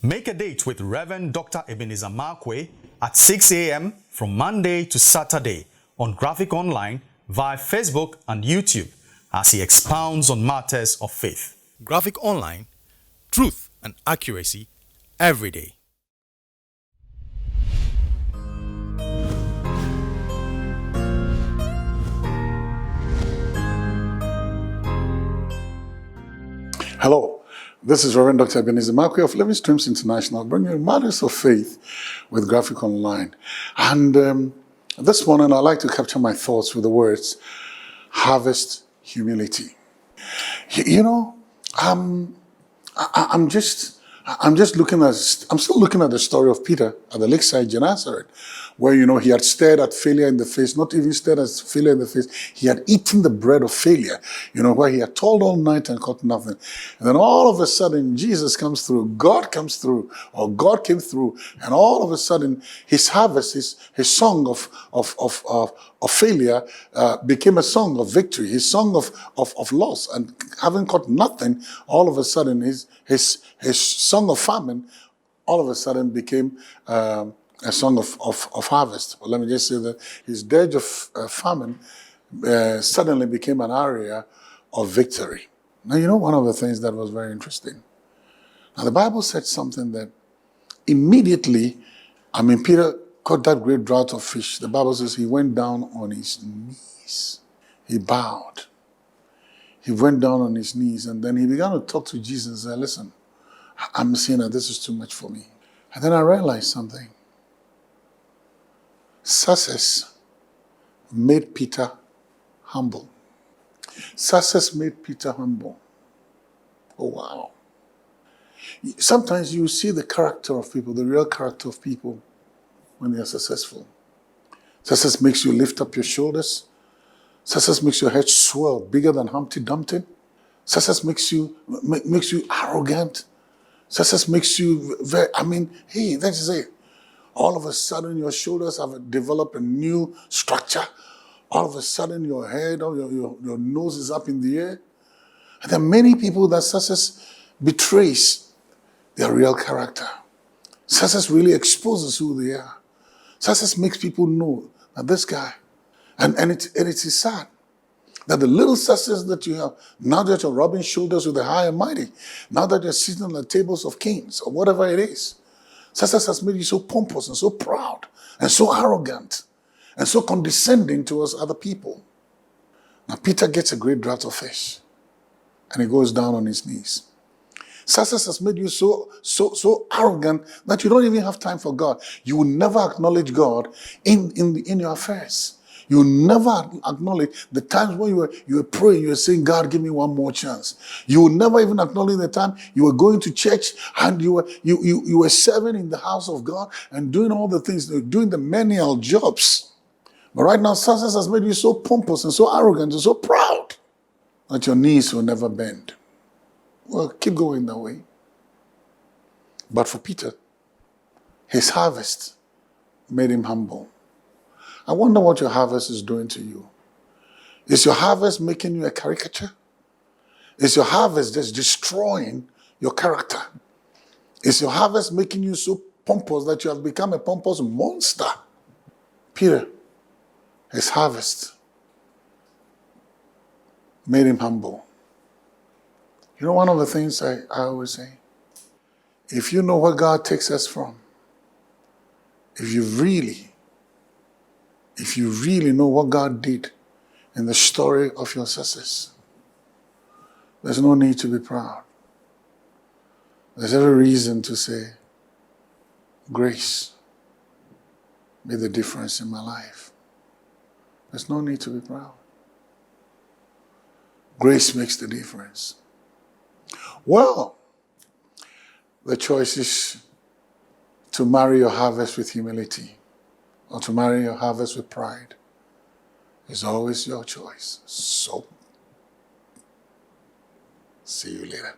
Make a date with Reverend Dr. Ebenezer Markwei at 6 a.m. from Monday to Saturday on Graphic Online via Facebook and YouTube as he expounds on matters of faith. Graphic Online, truth and accuracy every day. Hello, this is Reverend Dr. Ebenezer Markwei of Living Streams International, bringing you matters of faith with Graphic Online. And this morning, I'd like to capture my thoughts with the words, harvest humility. You know, I'm still looking at the story of Peter at the lakeside Gennesaret, where, he had stared at failure in the face, not even stared at failure in the face. He had eaten the bread of failure, where he had toiled all night and caught nothing. And then all of a sudden, Jesus comes through, God comes through, or God came through, and all of a sudden, his harvest, his song of failure became a song of victory, his song of loss. And having caught nothing, all of a sudden, his song of famine all of a sudden became a song of harvest. But let me just say that his dirge of famine suddenly became an area of victory. Now, one of the things that was very interesting. Now, the Bible said something that immediately, Peter caught that great draught of fish. The Bible says he went down on his knees. He bowed. He went down on his knees, and then he began to talk to Jesus and say, listen, I'm seeing that this is too much for me. And then I realized something. Success made Peter humble. Success made Peter humble. Oh, wow. Sometimes you see the character of people, the real character of people, when they are successful. Success makes you lift up your shoulders. Success makes your head swell bigger than Humpty Dumpty. Success makes you arrogant. Success makes you that is it. All of a sudden, your shoulders have developed a new structure. All of a sudden, your head or your nose is up in the air. And there are many people that success betrays their real character. Success really exposes who they are. Success makes people know that this guy, and it is sad that the little success that you have, now that you're rubbing shoulders with the high and mighty, now that you're sitting on the tables of kings or whatever it is, success has made you so pompous and so proud and so arrogant and so condescending towards other people. Now Peter gets a great draught of fish and he goes down on his knees. Success has made you so arrogant that you don't even have time for God. You will never acknowledge God in your affairs. You never acknowledge the times when you were praying, you were saying, God, give me one more chance. You will never even acknowledge the time you were going to church and you were serving in the house of God and doing all the things, doing the menial jobs. But right now, success has made you so pompous and so arrogant and so proud that your knees will never bend. Well, keep going that way. But for Peter, his harvest made him humble. I wonder what your harvest is doing to you. Is your harvest making you a caricature? Is your harvest just destroying your character? Is your harvest making you so pompous that you have become a pompous monster? Peter, his harvest made him humble. One of the things I always say, if you know where God takes us from, if you really know what God did in the story of your success, there's no need to be proud. There's every reason to say, grace made the difference in my life. There's no need to be proud. Grace makes the difference. Well, the choice is to marry your harvest with humility or to marry your harvest with pride. It's always your choice. So, see you later.